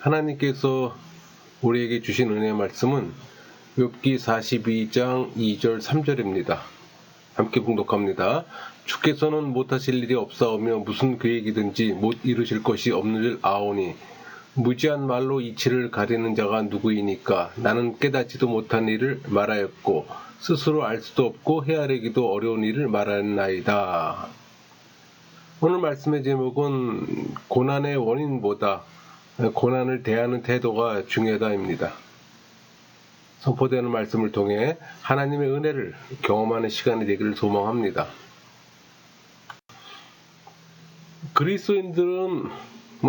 하나님께서 우리에게 주신 은혜의 말씀은 욥기 42장 2절 3절입니다. 함께 봉독합니다. 주께서는 못하실 일이 없사오며 무슨 계획이든지 못 이루실 것이 없는 줄 아오니 무지한 말로 이치를 가리는 자가 누구이니까. 나는 깨닫지도 못한 일을 말하였고 스스로 알 수도 없고 헤아리기도 어려운 일을 말하였나이다. 오늘 말씀의 제목은 고난의 원인보다 고난을 대하는 태도가 중요하다입니다. 선포되는 말씀을 통해 하나님의 은혜를 경험하는 시간이 되기를 소망합니다. 그리스도인들은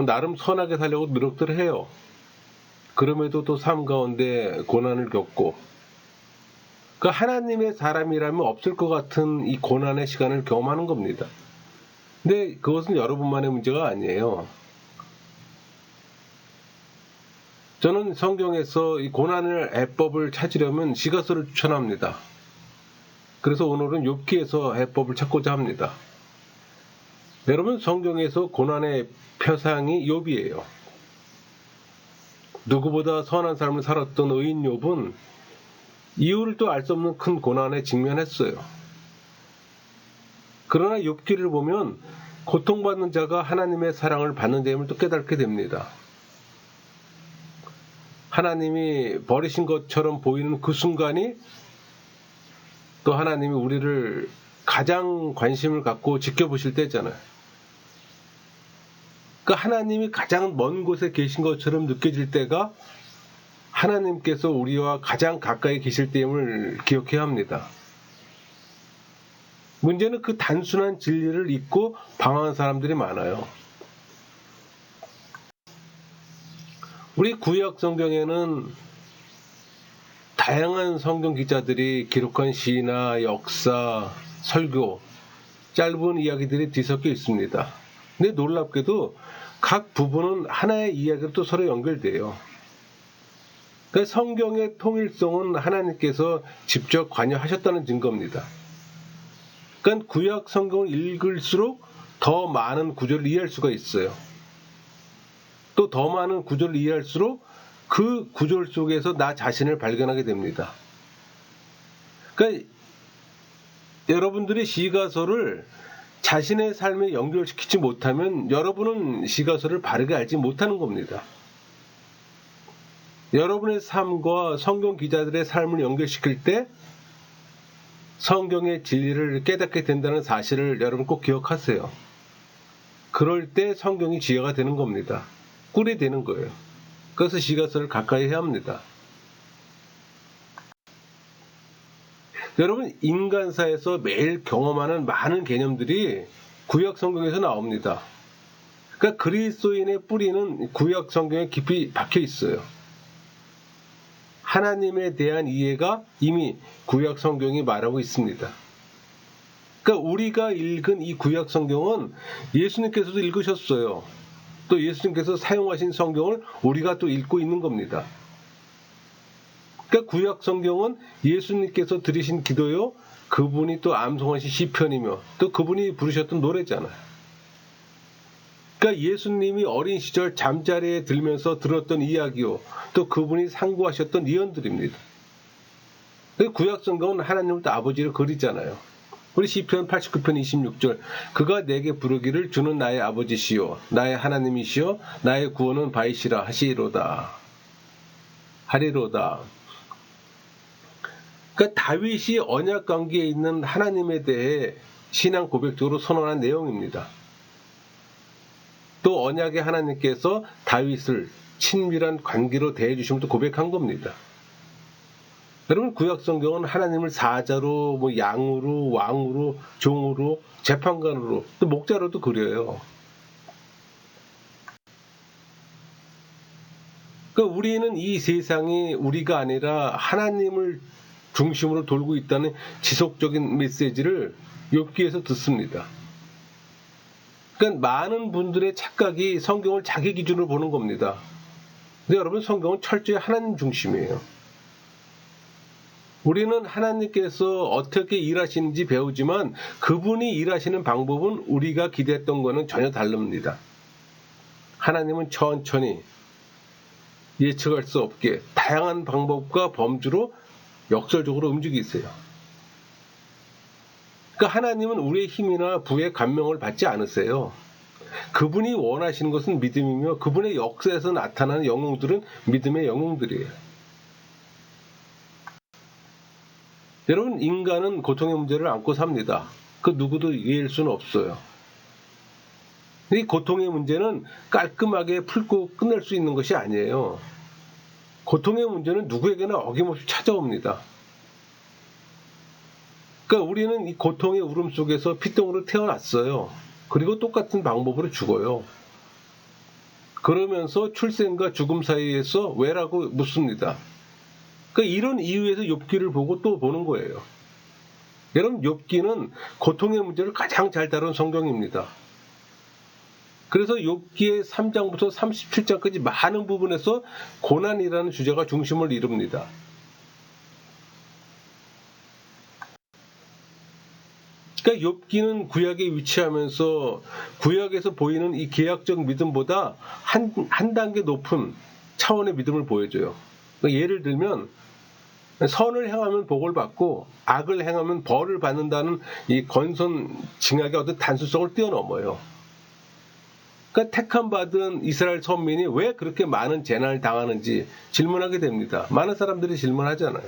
나름 선하게 살려고 노력들을 해요. 그럼에도 또 삶 가운데 고난을 겪고 그 하나님의 사람이라면 없을 것 같은 이 고난의 시간을 경험하는 겁니다. 근데 그것은 여러분만의 문제가 아니에요. 저는 성경에서 이 고난의 해법을 찾으려면 시가서를 추천합니다. 그래서 오늘은 욥기에서 해법을 찾고자 합니다. 여러분, 성경에서 고난의 표상이 욥이에요. 누구보다 선한 삶을 살았던 의인 욥은 이유를 또 알 수 없는 큰 고난에 직면했어요. 그러나 욥기를 보면 고통받는 자가 하나님의 사랑을 받는 점을 또 깨닫게 됩니다. 하나님이 버리신 것처럼 보이는 그 순간이 또 하나님이 우리를 가장 관심을 갖고 지켜보실 때잖아요. 그 하나님이 가장 먼 곳에 계신 것처럼 느껴질 때가 하나님께서 우리와 가장 가까이 계실 때임을 기억해야 합니다. 문제는 그 단순한 진리를 잊고 방황하는 사람들이 많아요. 우리 구약 성경에는 다양한 성경 기자들이 기록한 시나 역사, 설교, 짧은 이야기들이 뒤섞여 있습니다. 근데 놀랍게도 각 부분은 하나의 이야기로 또 서로 연결돼요. 그러니까 성경의 통일성은 하나님께서 직접 관여하셨다는 증거입니다. 그러니까 구약 성경을 읽을수록 더 많은 구절을 이해할 수가 있어요. 또 더 많은 구절을 이해할수록 그 구절 속에서 나 자신을 발견하게 됩니다. 그러니까 여러분들이 시가서를 자신의 삶에 연결시키지 못하면 여러분은 시가서를 바르게 알지 못하는 겁니다. 여러분의 삶과 성경 기자들의 삶을 연결시킬 때 성경의 진리를 깨닫게 된다는 사실을 여러분 꼭 기억하세요. 그럴 때 성경이 지혜가 되는 겁니다. 꿀이 되는 거예요. 그래서 시가서를 가까이 해야 합니다. 여러분, 인간사에서 매일 경험하는 많은 개념들이 구약 성경에서 나옵니다. 그러니까 그리스도인의 뿌리는 구약 성경에 깊이 박혀 있어요. 하나님에 대한 이해가 이미 구약 성경이 말하고 있습니다. 그러니까 우리가 읽은 이 구약 성경은 예수님께서도 읽으셨어요. 또 예수님께서 사용하신 성경을 우리가 또 읽고 있는 겁니다. 그러니까 구약 성경은 예수님께서 들으신 기도요, 그분이 또 암송하신 시편이며 또 그분이 부르셨던 노래잖아요. 그러니까 예수님이 어린 시절 잠자리에 들면서 들었던 이야기요, 또 그분이 상고하셨던 예언들입니다. 구약 성경은 하나님을 또 아버지로 그리잖아요. 우리 시편 89편 26절, 그가 내게 부르기를 주는 나의 아버지시요 나의 하나님이시요 나의 구원은 바이시라 하리로다. 그러니까 다윗이 언약 관계에 있는 하나님에 대해 신앙 고백적으로 선언한 내용입니다. 또 언약의 하나님께서 다윗을 친밀한 관계로 대해 주심을 또 고백한 겁니다. 여러분, 구약 성경은 하나님을 사자로, 양으로, 왕으로, 종으로, 재판관으로, 또 목자로도 그려요. 그러니까 우리는 이 세상이 우리가 아니라 하나님을 중심으로 돌고 있다는 지속적인 메시지를 욥기에서 듣습니다. 그러니까 많은 분들의 착각이 성경을 자기 기준으로 보는 겁니다. 근데 여러분, 성경은 철저히 하나님 중심이에요. 우리는 하나님께서 어떻게 일하시는지 배우지만 그분이 일하시는 방법은 우리가 기대했던 것은 전혀 다릅니다. 하나님은 천천히, 예측할 수 없게 다양한 방법과 범주로 역설적으로 움직이세요. 그러니까 하나님은 우리의 힘이나 부의 감명을 받지 않으세요. 그분이 원하시는 것은 믿음이며 그분의 역사에서 나타나는 영웅들은 믿음의 영웅들이에요. 여러분, 인간은 고통의 문제를 안고 삽니다. 그 누구도 이해할 수는 없어요. 이 고통의 문제는 깔끔하게 풀고 끝낼 수 있는 것이 아니에요. 고통의 문제는 누구에게나 어김없이 찾아옵니다. 그러니까 우리는 이 고통의 울음 속에서 피똥으로 태어났어요. 그리고 똑같은 방법으로 죽어요. 그러면서 출생과 죽음 사이에서 왜라고 묻습니다. 그러니까 이런 이유에서 욥기를 보고 또 보는 거예요. 여러분, 욥기는 고통의 문제를 가장 잘 다룬 성경입니다. 그래서 욥기의 3장부터 37장까지 많은 부분에서 고난이라는 주제가 중심을 이룹니다. 그러니까 욥기는 구약에 위치하면서 구약에서 보이는 이 계약적 믿음보다 한 단계 높은 차원의 믿음을 보여줘요. 그러니까 예를 들면 선을 행하면 복을 받고 악을 행하면 벌을 받는다는 이 권선징악의 어떤 단순성을 뛰어넘어요. 그러니까 택함 받은 이스라엘 선민이 왜 그렇게 많은 재난을 당하는지 질문하게 됩니다. 많은 사람들이 질문하잖아요.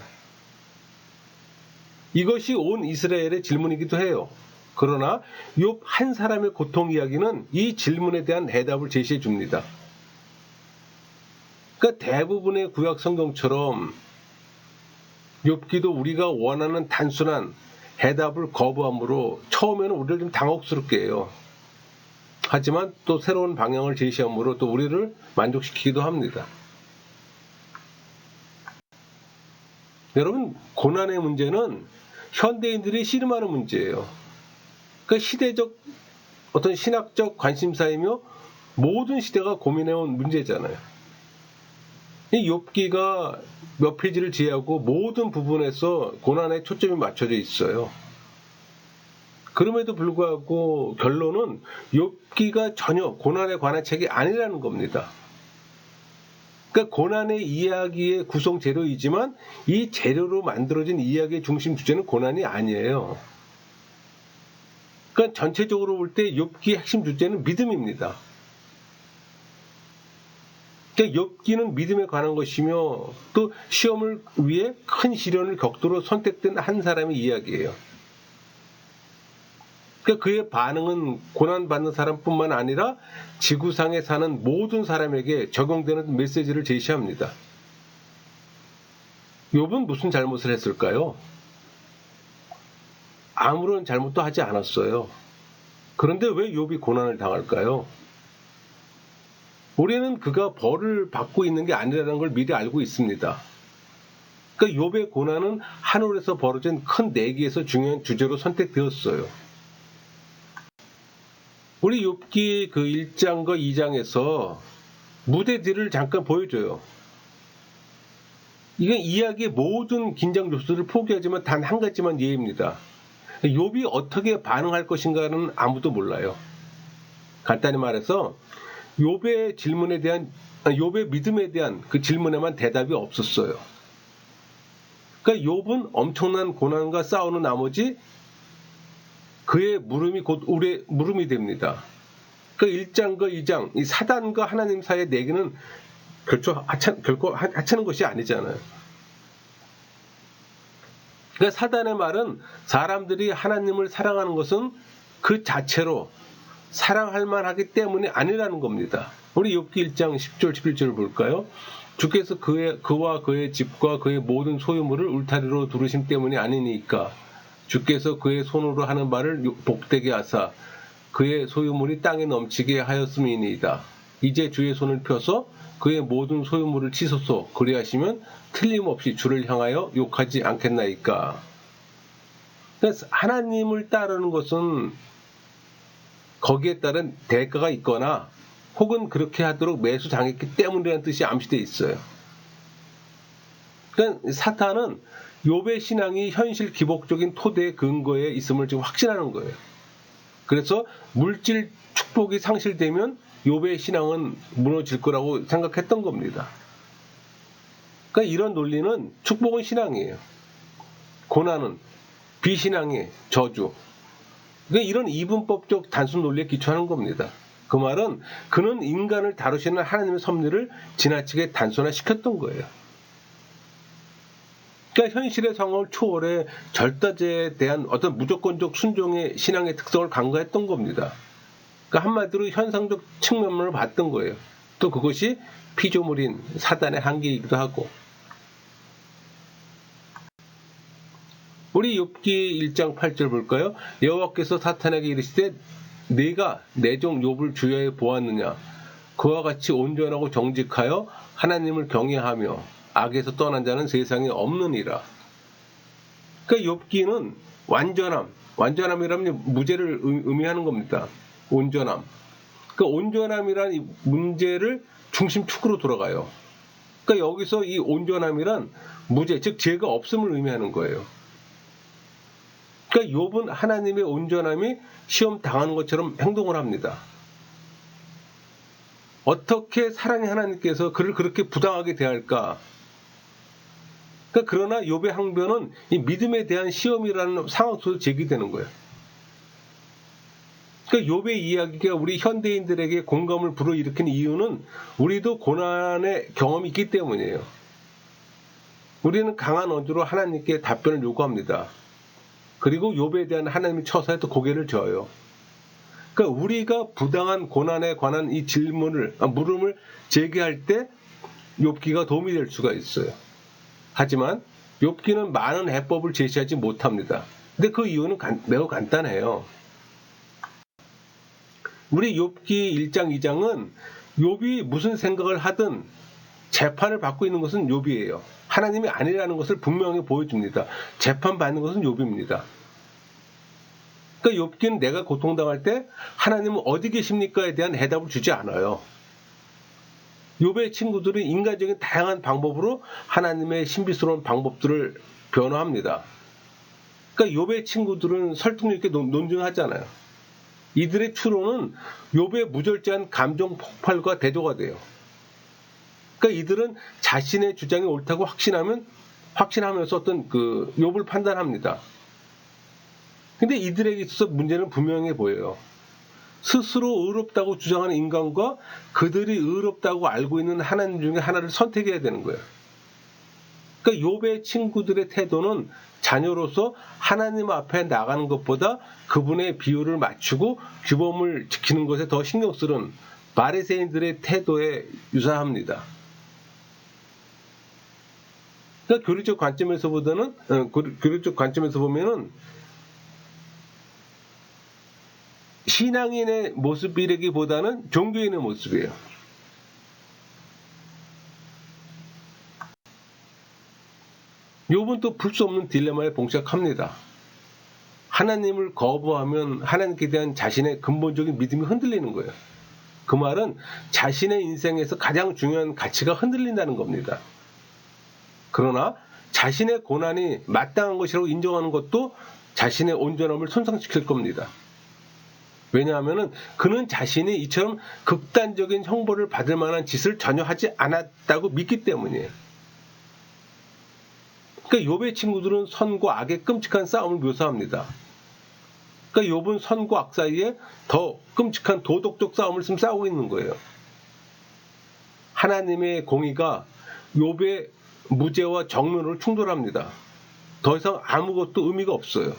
이것이 온 이스라엘의 질문이기도 해요. 그러나 욥 한 사람의 고통 이야기는 이 질문에 대한 해답을 제시해 줍니다. 그러니까 대부분의 구약 성경처럼 욥기도 우리가 원하는 단순한 해답을 거부함으로 처음에는 우리를 좀 당혹스럽게 해요. 하지만 또 새로운 방향을 제시함으로 또 우리를 만족시키기도 합니다. 여러분, 고난의 문제는 현대인들이 씨름하는 문제예요. 그러니까 시대적 어떤 신학적 관심사이며 모든 시대가 고민해온 문제잖아요. 이 욥기가 몇 페이지를 제외하고 모든 부분에서 고난에 초점이 맞춰져 있어요. 그럼에도 불구하고 결론은 욥기가 전혀 고난에 관한 책이 아니라는 겁니다. 그러니까 고난의 이야기의 구성 재료이지만 이 재료로 만들어진 이야기의 중심 주제는 고난이 아니에요. 그러니까 전체적으로 볼 때 욥기의 핵심 주제는 믿음입니다. 그러니까 욥기는 믿음에 관한 것이며 또 시험을 위해 큰 시련을 겪도록 선택된 한 사람의 이야기예요. 그러니까 그의 반응은 고난받는 사람뿐만 아니라 지구상에 사는 모든 사람에게 적용되는 메시지를 제시합니다. 욥은 무슨 잘못을 했을까요? 아무런 잘못도 하지 않았어요. 그런데 왜 욥이 고난을 당할까요? 우리는 그가 벌을 받고 있는 게 아니라는 걸 미리 알고 있습니다. 그러니까 욥의 고난은 하늘에서 벌어진 큰 내기에서 중요한 주제로 선택되었어요. 우리 욥기 그 1장과 2장에서 무대 뒤를 잠깐 보여줘요. 이게 이야기의 모든 긴장 요소를 포기하지만 단 한 가지만 이해입니다. 욥이 어떻게 반응할 것인가는 아무도 몰라요. 간단히 말해서 욥의 믿음에 대한 그 질문에만 대답이 없었어요. 그러니까 욥은 엄청난 고난과 싸우는 나머지 그의 물음이 곧 우리의 물음이 됩니다. 그 1장과 2장, 이 사단과 하나님 사이의 내기는 결코 하찮은 것이 아니잖아요. 그러니까 사단의 말은 사람들이 하나님을 사랑하는 것은 그 자체로 사랑할 만하기 때문이 아니라는 겁니다. 우리 욥기 1장 10절 11절을 볼까요? 주께서 그와 그의 집과 그의 모든 소유물을 울타리로 두르심 때문이 아니니까 주께서 그의 손으로 하는 말을 복되게 하사 그의 소유물이 땅에 넘치게 하였음이니이다. 이제 주의 손을 펴서 그의 모든 소유물을 치소서. 그리하시면 틀림없이 주를 향하여 욕하지 않겠나이까. 그래서 하나님을 따르는 것은 거기에 따른 대가가 있거나 혹은 그렇게 하도록 매수 당했기 때문이라는 뜻이 암시되어 있어요. 그러니까 사탄은 욥의 신앙이 현실 기복적인 토대의 근거에 있음을 지금 확신하는 거예요. 그래서 물질 축복이 상실되면 욥의 신앙은 무너질 거라고 생각했던 겁니다. 그러니까 이런 논리는 축복은 신앙이에요. 고난은 비신앙의 저주. 그러니까 이런 이분법적 단순 논리에 기초하는 겁니다. 그 말은 그는 인간을 다루시는 하나님의 섭리를 지나치게 단순화시켰던 거예요. 그러니까 현실의 상황을 초월해 절대제에 대한 어떤 무조건적 순종의 신앙의 특성을 간과했던 겁니다. 그러니까 한마디로 현상적 측면을 봤던 거예요. 또 그것이 피조물인 사단의 한계이기도 하고. 우리 욥기 1장 8절 볼까요? 여호와께서 사탄에게 이르시되 네가 내 종 욥을 주야에 보았느냐? 그와 같이 온전하고 정직하여 하나님을 경외하며 악에서 떠난 자는 세상에 없느니라. 그러니까 욥기는 완전함이라면 무죄를 의미하는 겁니다. 온전함. 그러니까 온전함이란 이 문제를 중심축으로 돌아가요. 그러니까 여기서 이 온전함이란 무죄, 즉 죄가 없음을 의미하는 거예요. 그러니까 욥은 하나님의 온전함이 시험 당하는 것처럼 행동을 합니다. 어떻게 사랑의 하나님께서 그를 그렇게 부당하게 대할까? 그러니까 그러나 욥의 항변은 이 믿음에 대한 시험이라는 상황 속에서 제기되는 거예요. 그러니까 욥의 이야기가 우리 현대인들에게 공감을 불어일으키는 이유는 우리도 고난의 경험이 있기 때문이에요. 우리는 강한 언주로 하나님께 답변을 요구합니다. 그리고 욥에 대한 하나님의 처사에 또 고개를 져요. 그러니까 우리가 부당한 고난에 관한 이 물음을 제기할 때 욥기가 도움이 될 수가 있어요. 하지만 욥기는 많은 해법을 제시하지 못합니다. 근데 그 이유는 매우 간단해요. 우리 욥기 1장 2장은 욥이 무슨 생각을 하든 재판을 받고 있는 것은 욥이에요. 하나님이 아니라는 것을 분명히 보여줍니다. 재판받는 것은 욥입니다. 그러니까 욥기는 내가 고통당할 때 하나님은 어디 계십니까에 대한 해답을 주지 않아요. 욥의 친구들은 인간적인 다양한 방법으로 하나님의 신비스러운 방법들을 변호합니다. 그러니까 욥의 친구들은 설득력 있게 논증하잖아요. 이들의 추론은 욥의 무절제한 감정 폭발과 대조가 돼요. 그러니까 이들은 자신의 주장이 옳다고 확신하면서 어떤 욥을 판단합니다. 근데 이들에게 있어서 문제는 분명해 보여요. 스스로 의롭다고 주장하는 인간과 그들이 의롭다고 알고 있는 하나님 중에 하나를 선택해야 되는 거예요. 그러니까 욥의 친구들의 태도는 자녀로서 하나님 앞에 나가는 것보다 그분의 비율을 맞추고 규범을 지키는 것에 더 신경 쓰는 바리새인들의 태도에 유사합니다. 그러니까 교리적 관점에서 보면은 신앙인의 모습이라기보다는 종교인의 모습이에요. 욥은 또 풀 수 없는 딜레마에 봉착합니다. 하나님을 거부하면 하나님께 대한 자신의 근본적인 믿음이 흔들리는 거예요. 그 말은 자신의 인생에서 가장 중요한 가치가 흔들린다는 겁니다. 그러나 자신의 고난이 마땅한 것이라고 인정하는 것도 자신의 온전함을 손상시킬 겁니다. 왜냐하면 그는 자신이 이처럼 극단적인 형벌을 받을 만한 짓을 전혀 하지 않았다고 믿기 때문이에요. 그러니까 욥의 친구들은 선과 악의 끔찍한 싸움을 묘사합니다. 그러니까 욥은 선과 악 사이에 더 끔찍한 도덕적 싸움을 지금 싸우고 있는 거예요. 하나님의 공의가 욥의 무죄와 정론으로 충돌합니다. 더 이상 아무것도 의미가 없어요.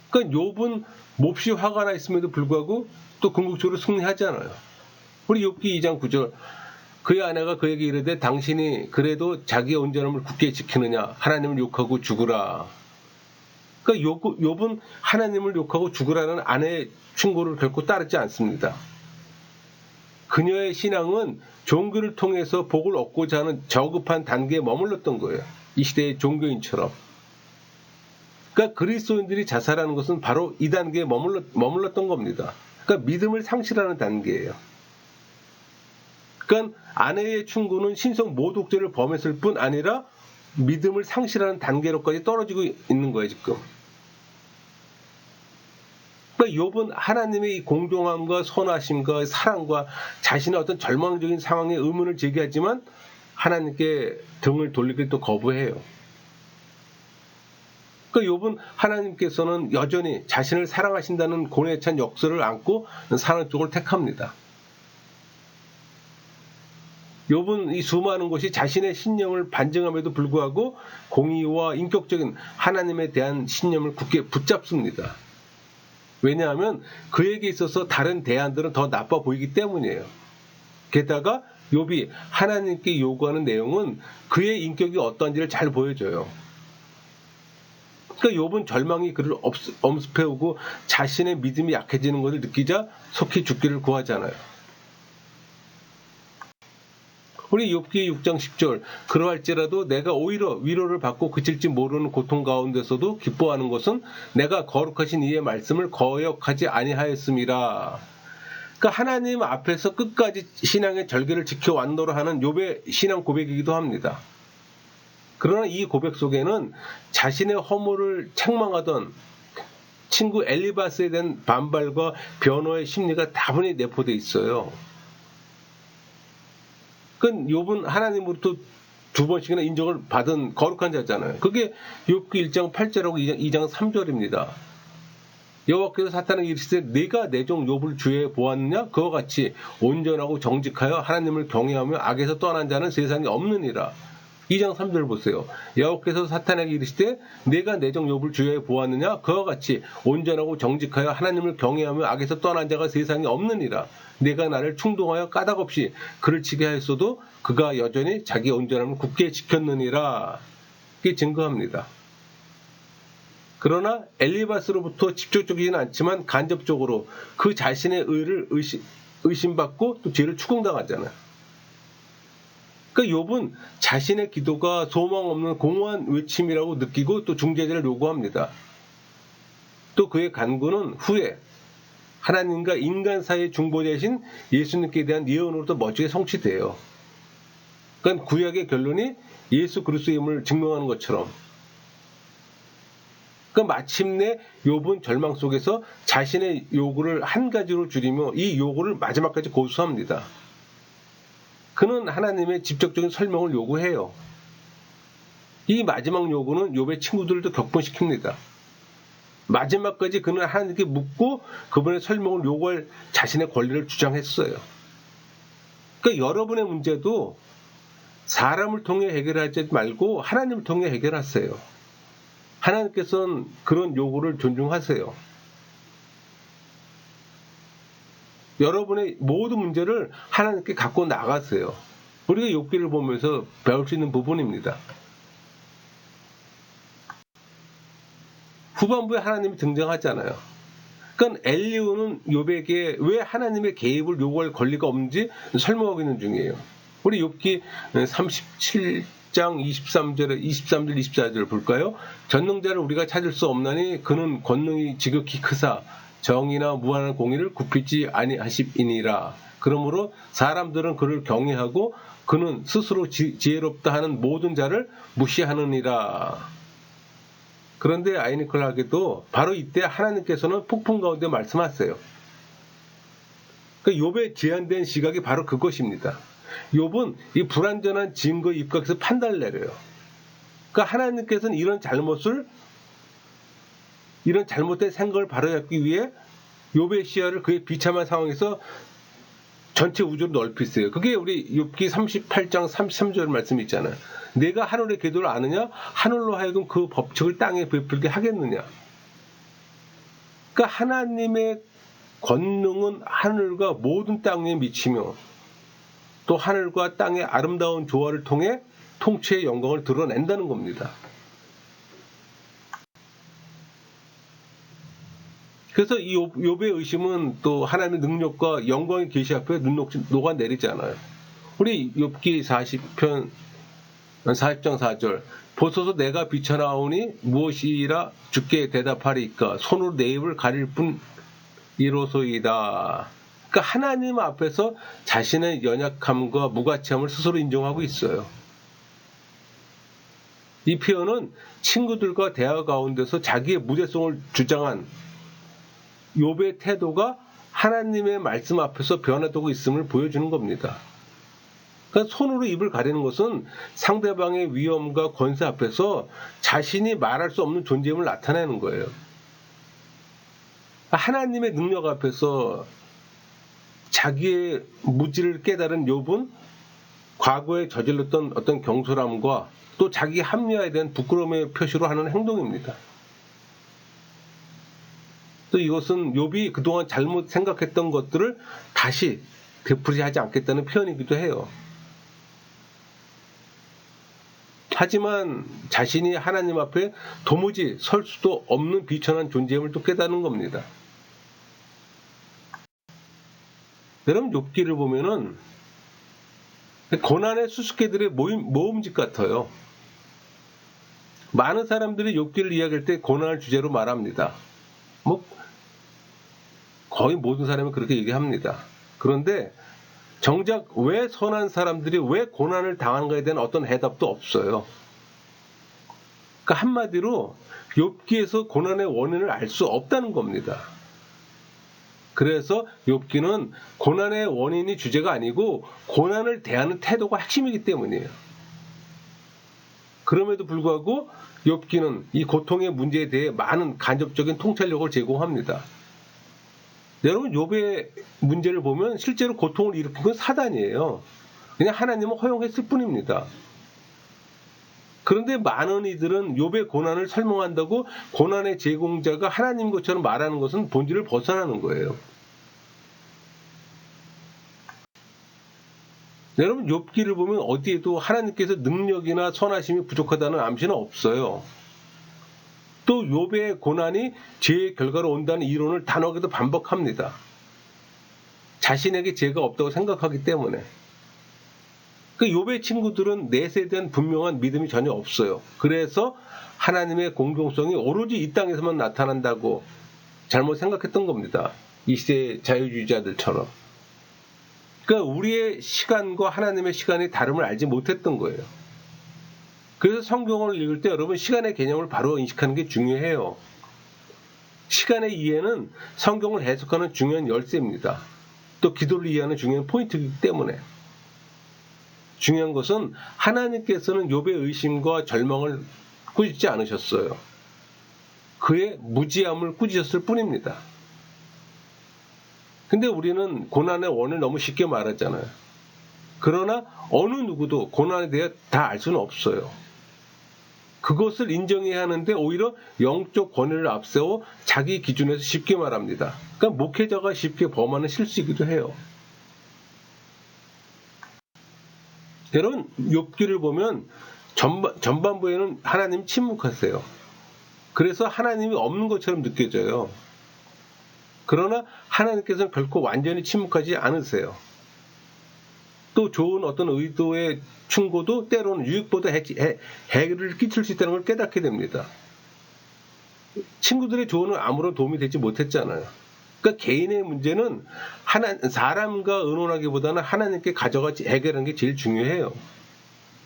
그러니까 욥은 몹시 화가 나 있음에도 불구하고 또 궁극적으로 승리하잖아요. 우리 욥기 2장 9절 그의 아내가 그에게 이르되 당신이 그래도 자기의 온전함을 굳게 지키느냐 하나님을 욕하고 죽으라. 그러니까 욥은 하나님을 욕하고 죽으라는 아내의 충고를 결코 따르지 않습니다. 그녀의 신앙은 종교를 통해서 복을 얻고자 하는 저급한 단계에 머물렀던 거예요. 이 시대의 종교인처럼. 그러니까 그리스도인들이 자살하는 것은 바로 이 단계에 머물렀던 겁니다. 그러니까 믿음을 상실하는 단계예요. 그러니까 아내의 충고는 신성 모독죄를 범했을 뿐 아니라 믿음을 상실하는 단계로까지 떨어지고 있는 거예요, 지금. 그러니까 욥은 하나님의 이 공정함과 선하심과 사랑과 자신의 어떤 절망적인 상황에 의문을 제기하지만 하나님께 등을 돌리길 또 거부해요. 그러니까 욥은 하나님께서는 여전히 자신을 사랑하신다는 고뇌에 찬 역설을 안고 사는 쪽을 택합니다. 욥은 이 수많은 것이 자신의 신념을 반증함에도 불구하고 공의와 인격적인 하나님에 대한 신념을 굳게 붙잡습니다. 왜냐하면 그에게 있어서 다른 대안들은 더 나빠 보이기 때문이에요. 게다가 욥이 하나님께 요구하는 내용은 그의 인격이 어떤지를 잘 보여줘요. 그러니까 욥은 절망이 그를 엄습해오고 자신의 믿음이 약해지는 것을 느끼자 속히 죽기를 구하잖아요. 우리 욥기 6장 10절 그러할지라도 내가 오히려 위로를 받고 그칠지 모르는 고통 가운데서도 기뻐하는 것은 내가 거룩하신 이의 말씀을 거역하지 아니하였음이라. 그러니까 하나님 앞에서 끝까지 신앙의 절개를 지켜왔노라 하는 욥의 신앙 고백이기도 합니다. 그러나 이 고백 속에는 자신의 허물을 책망하던 친구 엘리바스에 대한 반발과 변호의 심리가 다분히 내포되어 있어요. 그 욥은 하나님으로부터 두 번씩이나 인정을 받은 거룩한 자잖아요. 그게 욥기 1장 8절하고 2장 3절입니다. 여호와께서 사탄에게 이르시되 네가 내 종 욥을 주의해 보았느냐? 그와 같이 온전하고 정직하여 하나님을 경외하며 악에서 떠난 자는 세상에 없느니라. 2장 3절 보세요. 여호와께서 사탄에게 이르시되 네가 내 종 욥을 주의해 보았느냐? 그와 같이 온전하고 정직하여 하나님을 경외하며 악에서 떠난 자가 세상에 없느니라. 내가 나를 충동하여 까닭없이 그를 치게 하였어도 그가 여전히 자기 온전함을 굳게 지켰느니라. 이게 증거합니다. 그러나 엘리바스로부터 직접적이지는 않지만 간접적으로 그 자신의 의를 의심받고 또 죄를 추궁당하잖아요. 그러니까 욥은 자신의 기도가 소망 없는 공허한 외침이라고 느끼고 또 중재자를 요구합니다. 또 그의 간구는 후에 하나님과 인간 사이의 중보자이신 예수님께 대한 예언으로도 멋지게 성취돼요. 그러니까 구약의 결론이 예수 그리스도임을 증명하는 것처럼. 그러니까 마침내 욥은 절망 속에서 자신의 요구를 한 가지로 줄이며 이 요구를 마지막까지 고수합니다. 그는 하나님의 직접적인 설명을 요구해요. 이 마지막 요구는 욥의 친구들도 격분시킵니다. 마지막까지 그는 하나님께 묻고 그분의 설명을 요구할 자신의 권리를 주장했어요. 그러니까 여러분의 문제도 사람을 통해 해결하지 말고 하나님을 통해 해결하세요. 하나님께서는 그런 요구를 존중하세요. 여러분의 모든 문제를 하나님께 갖고 나가세요. 우리가 욥기를 보면서 배울 수 있는 부분입니다. 후반부에 하나님이 등장하잖아요. 그러니까 엘리후는 욥에게 왜 하나님의 개입을 요구할 권리가 없는지 설명하고 있는 중이에요. 우리 욥기 37장 23절, 24절 볼까요? 전능자를 우리가 찾을 수 없나니 그는 권능이 지극히 크사 정의나 무한한 공의를 굽히지 아니하심이니라. 그러므로 사람들은 그를 경외하고 그는 스스로 지혜롭다 하는 모든 자를 무시하느니라. 그런데 아이니컬하게도 바로 이때 하나님께서는 폭풍 가운데 말씀하세요. 그러니까 욥의 제한된 시각이 바로 그것입니다. 욥은 이 불완전한 증거에 입각해서 판단을 내려요. 그러니까 하나님께서는 이런 잘못된 생각을 바로잡기 위해 욥의 시야를 그의 비참한 상황에서 전체 우주로 넓히세요. 그게 우리 욥기 38장 33절 말씀이 있잖아요. 내가 하늘의 궤도를 아느냐? 하늘로 하여금 그 법칙을 땅에 베풀게 하겠느냐? 그러니까 하나님의 권능은 하늘과 모든 땅에 미치며 또 하늘과 땅의 아름다운 조화를 통해 통치의 영광을 드러낸다는 겁니다. 그래서 이 욥의 의심은 또 하나님의 능력과 영광의 계시 앞에 눈 녹아내리잖아요. 우리 욥기 40장 4절 보소서 내가 비쳐나오니 무엇이라 주께 대답하리이까 손으로 내 입을 가릴 뿐 이로소이다. 그러니까 하나님 앞에서 자신의 연약함과 무가치함을 스스로 인정하고 있어요. 이 표현은 친구들과 대화 가운데서 자기의 무대성을 주장한 욥의 태도가 하나님의 말씀 앞에서 변화되고 있음을 보여주는 겁니다. 그러니까 손으로 입을 가리는 것은 상대방의 위험과 권세 앞에서 자신이 말할 수 없는 존재임을 나타내는 거예요. 하나님의 능력 앞에서 자기의 무지를 깨달은 욥은 과거에 저질렀던 어떤 경솔함과 또 자기 합리화에 대한 부끄러움의 표시로 하는 행동입니다. 또 이것은 욥이 그동안 잘못 생각했던 것들을 다시 되풀이하지 않겠다는 표현이기도 해요. 하지만 자신이 하나님 앞에 도무지 설 수도 없는 비천한 존재임을 또 깨닫는 겁니다. 여러분, 욥기를 보면은 고난의 수수께들의 모음집 같아요. 많은 사람들이 욥기를 이야기할 때 고난을 주제로 말합니다. 거의 모든 사람이 그렇게 얘기합니다. 그런데 정작 왜 선한 사람들이 왜 고난을 당하는가에 대한 어떤 해답도 없어요. 그러니까 한마디로 욥기에서 고난의 원인을 알 수 없다는 겁니다. 그래서 욥기는 고난의 원인이 주제가 아니고 고난을 대하는 태도가 핵심이기 때문이에요. 그럼에도 불구하고 욥기는 이 고통의 문제에 대해 많은 간접적인 통찰력을 제공합니다. 여러분, 욥의 문제를 보면 실제로 고통을 일으킨 건 사단이에요. 그냥 하나님은 허용했을 뿐입니다. 그런데 많은 이들은 욥의 고난을 설명한다고 고난의 제공자가 하나님 것처럼 말하는 것은 본질을 벗어나는 거예요. 여러분, 욥기를 보면 어디에도 하나님께서 능력이나 선하심이 부족하다는 암시는 없어요. 또 욥의 고난이 죄의 결과로 온다는 이론을 단호하게도 반복합니다. 자신에게 죄가 없다고 생각하기 때문에. 그 욥의 친구들은 넷에 대한 분명한 믿음이 전혀 없어요. 그래서 하나님의 공정성이 오로지 이 땅에서만 나타난다고 잘못 생각했던 겁니다. 이 시대의 자유주의자들처럼. 그러니까 우리의 시간과 하나님의 시간이 다름을 알지 못했던 거예요. 그래서 성경을 읽을 때 여러분, 시간의 개념을 바로 인식하는 게 중요해요. 시간의 이해는 성경을 해석하는 중요한 열쇠입니다. 또 기도를 이해하는 중요한 포인트이기 때문에. 중요한 것은 하나님께서는 욥의 의심과 절망을 꾸짖지 않으셨어요. 그의 무지함을 꾸짖었을 뿐입니다. 근데 우리는 고난의 원을 너무 쉽게 말하잖아요. 그러나 어느 누구도 고난에 대해 다 알 수는 없어요. 그것을 인정해야 하는데 오히려 영적 권위를 앞세워 자기 기준에서 쉽게 말합니다. 그러니까 목회자가 쉽게 범하는 실수이기도 해요. 여러분, 욥기를 보면 전반부에는 하나님 침묵하세요. 그래서 하나님이 없는 것처럼 느껴져요. 그러나 하나님께서는 결코 완전히 침묵하지 않으세요. 또 좋은 어떤 의도의 충고도 때로는 유익보다 해를 끼칠 수 있다는 걸 깨닫게 됩니다. 친구들의 조언은 아무런 도움이 되지 못했잖아요. 그러니까 개인의 문제는 사람과 의논하기보다는 하나님께 가져가지 해결하는 게 제일 중요해요.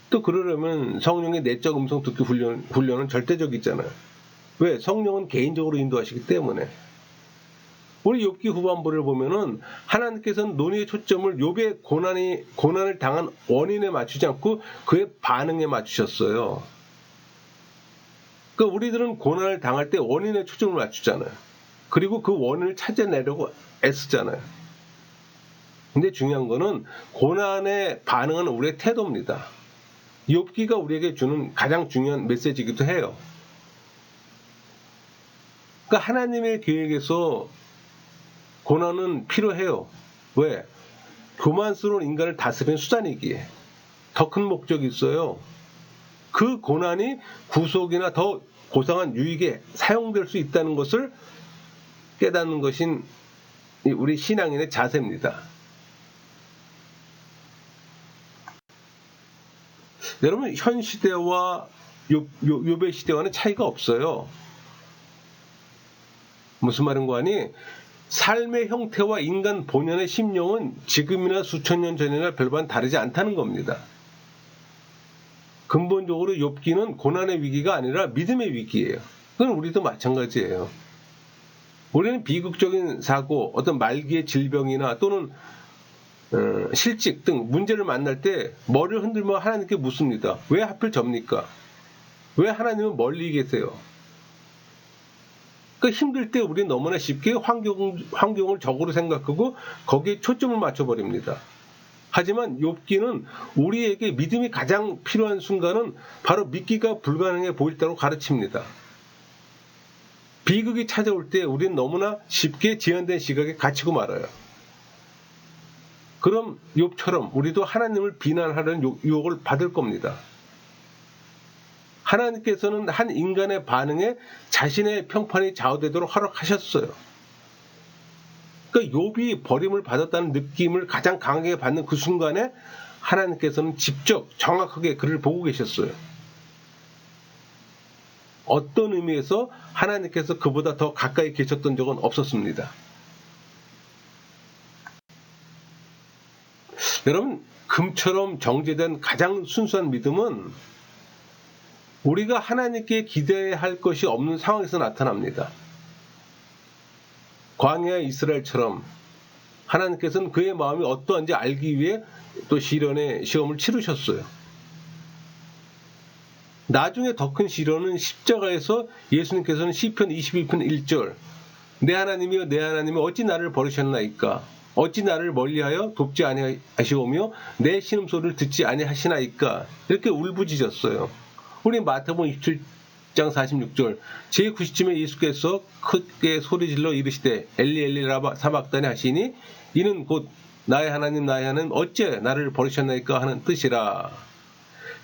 또 그러려면 성령의 내적 음성 듣기 훈련은 절대적이잖아요. 왜? 성령은 개인적으로 인도하시기 때문에. 우리 욥기 후반부를 보면은 하나님께서는 논의의 초점을 욥의 고난을 당한 원인에 맞추지 않고 그의 반응에 맞추셨어요. 그러니까 우리들은 고난을 당할 때 원인에 초점을 맞추잖아요. 그리고 그 원인을 찾아내려고 애쓰잖아요. 근데 중요한 거는 고난에 반응하는 우리의 태도입니다. 욥기가 우리에게 주는 가장 중요한 메시지이기도 해요. 그러니까 하나님의 계획에서 고난은 필요해요. 왜? 교만스러운 인간을 다스리는 수단이기에. 더 큰 목적이 있어요. 그 고난이 구속이나 더 고상한 유익에 사용될 수 있다는 것을 깨닫는 것인 우리 신앙인의 자세입니다. 여러분, 현 시대와 욥의 시대와는 차이가 없어요. 무슨 말인가 하니 삶의 형태와 인간 본연의 심령은 지금이나 수천 년 전이나 별반 다르지 않다는 겁니다. 근본적으로 욥기는 고난의 위기가 아니라 믿음의 위기예요. 그건 우리도 마찬가지예요. 우리는 비극적인 사고, 어떤 말기의 질병이나 또는 실직 등 문제를 만날 때 머리를 흔들며 하나님께 묻습니다. 왜 하필 접니까? 왜 하나님은 멀리 계세요? 그러니까 힘들 때 우리는 너무나 쉽게 환경을 적으로 생각하고 거기에 초점을 맞춰버립니다. 하지만 욥기는 우리에게 믿음이 가장 필요한 순간은 바로 믿기가 불가능해 보일 때로 가르칩니다. 비극이 찾아올 때 우리는 너무나 쉽게 제한된 시각에 갇히고 말아요. 그럼 욥처럼 우리도 하나님을 비난하려는 유혹을 받을 겁니다. 하나님께서는 한 인간의 반응에 자신의 평판이 좌우되도록 허락하셨어요. 그러니까 욥이 버림을 받았다는 느낌을 가장 강하게 받는 그 순간에 하나님께서는 직접 정확하게 그를 보고 계셨어요. 어떤 의미에서 하나님께서 그보다 더 가까이 계셨던 적은 없었습니다. 여러분, 금처럼 정제된 가장 순수한 믿음은 우리가 하나님께 기대할 것이 없는 상황에서 나타납니다. 광야의 이스라엘처럼 하나님께서는 그의 마음이 어떠한지 알기 위해 또 시련의 시험을 치르셨어요. 나중에 더 큰 시련은 십자가에서 예수님께서는 시편 21편 1절 내 하나님이여 내 하나님이여 어찌 나를 버리셨나이까 어찌 나를 멀리하여 돕지 아니하시오며 내 신음소리를 듣지 아니하시나이까 이렇게 울부짖었어요. 우리 마태복음 27장 46절 제9시쯤에 예수께서 크게 소리질러 이르시되 엘리 엘리 라마 사박다니 하시니 이는 곧 나의 하나님 어째 나를 버리셨나이까 하는 뜻이라.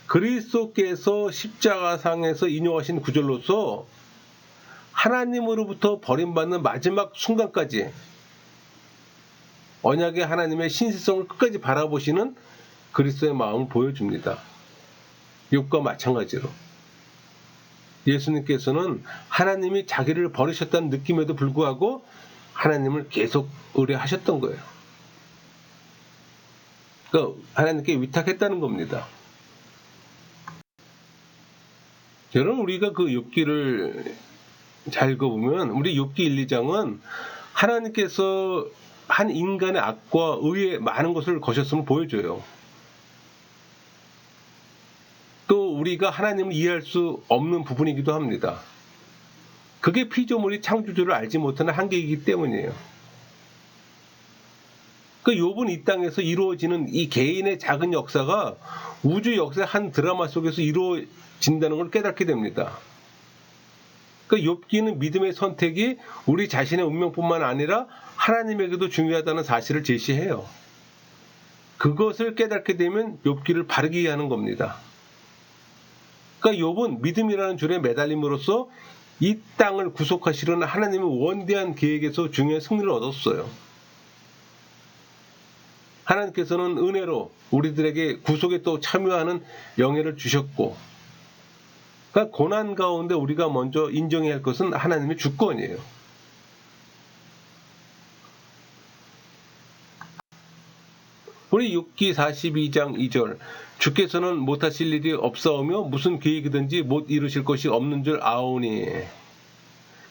그리스도께서 십자가상에서 인용하신 구절로서 하나님으로부터 버림받는 마지막 순간까지 언약의 하나님의 신실성을 끝까지 바라보시는 그리스도의 마음을 보여줍니다. 욥과 마찬가지로 예수님께서는 하나님이 자기를 버리셨다는 느낌에도 불구하고 하나님을 계속 의뢰하셨던 거예요. 그러니까 하나님께 위탁했다는 겁니다. 여러분, 우리가 그 욥기를 잘 읽어보면 우리 욥기 1, 2장은 하나님께서 한 인간의 악과 의에 많은 것을 거셨음을 보여줘요. 또 우리가 하나님을 이해할 수 없는 부분이기도 합니다. 그게 피조물이 창조주를 알지 못하는 한계이기 때문이에요. 그 욥은 이 땅에서 이루어지는 이 개인의 작은 역사가 우주 역사의 한 드라마 속에서 이루어진다는 걸 깨닫게 됩니다. 그 욥기는 믿음의 선택이 우리 자신의 운명뿐만 아니라 하나님에게도 중요하다는 사실을 제시해요. 그것을 깨닫게 되면 욥기를 바르게 이해하는 겁니다. 그러니까 욥은 믿음이라는 줄에 매달림으로써 이 땅을 구속하시려는 하나님의 원대한 계획에서 중요한 승리를 얻었어요. 하나님께서는 은혜로 우리들에게 구속에 또 참여하는 영예를 주셨고, 그러니까 고난 가운데 우리가 먼저 인정해야 할 것은 하나님의 주권이에요. 우리 욥기 42장 2절 주께서는 못하실 일이 없사오며 무슨 계획이든지 못 이루실 것이 없는 줄 아오니.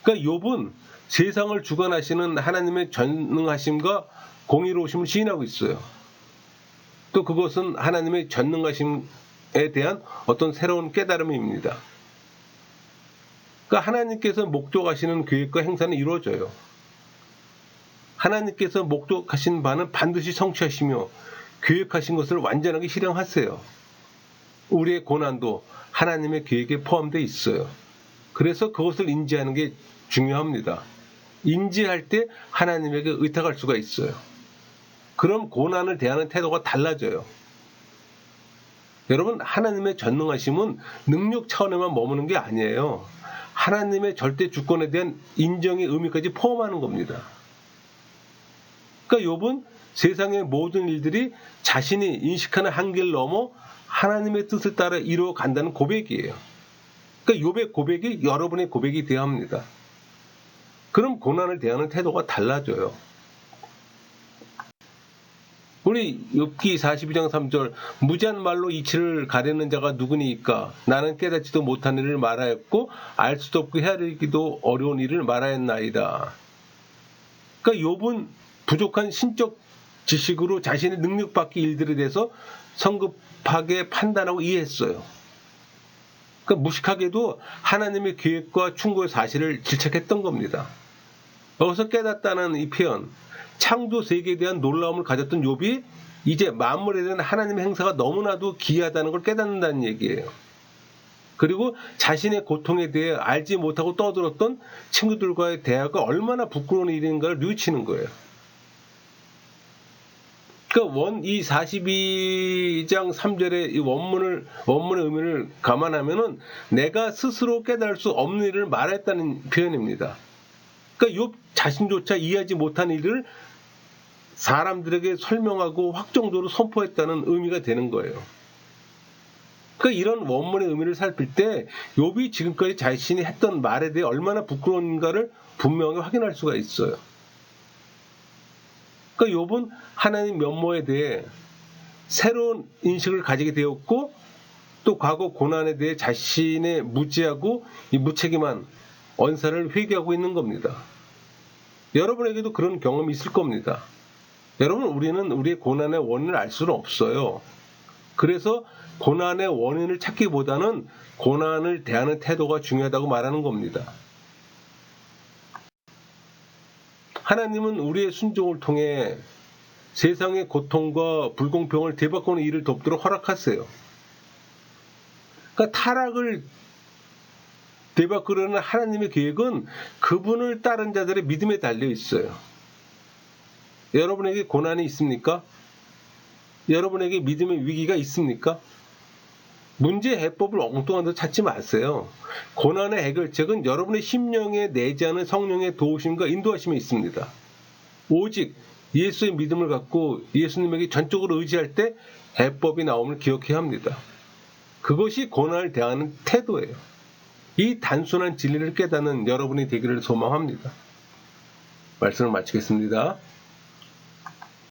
그러니까 욥은 세상을 주관하시는 하나님의 전능하심과 공의로우심을 시인하고 있어요. 또 그것은 하나님의 전능하심에 대한 어떤 새로운 깨달음입니다. 그러니까 하나님께서 목적하시는 계획과 행사는 이루어져요. 하나님께서 목적하신 바는 반드시 성취하시며 계획하신 것을 완전하게 실행하세요. 우리의 고난도 하나님의 계획에 포함되어 있어요. 그래서 그것을 인지하는 게 중요합니다. 인지할 때 하나님에게 의탁할 수가 있어요. 그럼 고난을 대하는 태도가 달라져요. 여러분, 하나님의 전능하심은 능력 차원에만 머무는 게 아니에요. 하나님의 절대 주권에 대한 인정의 의미까지 포함하는 겁니다. 그러니까 욥은 세상의 모든 일들이 자신이 인식하는 한계를 넘어 하나님의 뜻을 따라 이루어 간다는 고백이에요. 그러니까 욥의 고백이 여러분의 고백이 되어야 합니다. 그럼 고난을 대하는 태도가 달라져요. 우리 욥기 42장 3절 무지한 말로 이치를 가리는 자가 누구니까 나는 깨닫지도 못한 일을 말하였고 알 수도 없고 헤아리기도 어려운 일을 말하였나이다. 그러니까 욥은 부족한 신적 지식으로 자신의 능력 밖의 일들에 대해서 성급하게 판단하고 이해했어요. 그러니까 무식하게도 하나님의 계획과 충고의 사실을 질책했던 겁니다. 여기서 깨닫다는 이 표현, 창조 세계에 대한 놀라움을 가졌던 욥이 이제 만물에 대한 하나님의 행사가 너무나도 기이하다는 걸 깨닫는다는 얘기예요. 그리고 자신의 고통에 대해 알지 못하고 떠들었던 친구들과의 대화가 얼마나 부끄러운 일인가를 뉘우치는 거예요. 그러니까 이 42장 3절의 이 원문의 의미를 감안하면은 내가 스스로 깨달을 수 없는 일을 말했다는 표현입니다. 그러니까 욥 자신조차 이해하지 못한 일을 사람들에게 설명하고 확정적으로 선포했다는 의미가 되는 거예요. 그러니까 이런 원문의 의미를 살필 때 욥이 지금까지 자신이 했던 말에 대해 얼마나 부끄러운가를 분명히 확인할 수가 있어요. 그러니까 욥은 하나님 면모에 대해 새로운 인식을 가지게 되었고 또 과거 고난에 대해 자신의 무지하고 이 무책임한 언사를 회개하고 있는 겁니다. 여러분에게도 그런 경험이 있을 겁니다. 여러분, 우리는 우리의 고난의 원인을 알 수는 없어요. 그래서 고난의 원인을 찾기보다는 고난을 대하는 태도가 중요하다고 말하는 겁니다. 하나님은 우리의 순종을 통해 세상의 고통과 불공평을 되바꾸는 일을 돕도록 허락하세요. 그러니까 타락을 되바꾸려는 하나님의 계획은 그분을 따른 자들의 믿음에 달려 있어요. 여러분에게 고난이 있습니까? 여러분에게 믿음의 위기가 있습니까? 문제 해법을 엉뚱한 데 찾지 마세요. 고난의 해결책은 여러분의 심령에 내재하는 성령의 도우심과 인도하심에 있습니다. 오직 예수의 믿음을 갖고 예수님에게 전적으로 의지할 때 해법이 나옴을 기억해야 합니다. 그것이 고난을 대하는 태도예요. 이 단순한 진리를 깨닫는 여러분이 되기를 소망합니다. 말씀을 마치겠습니다.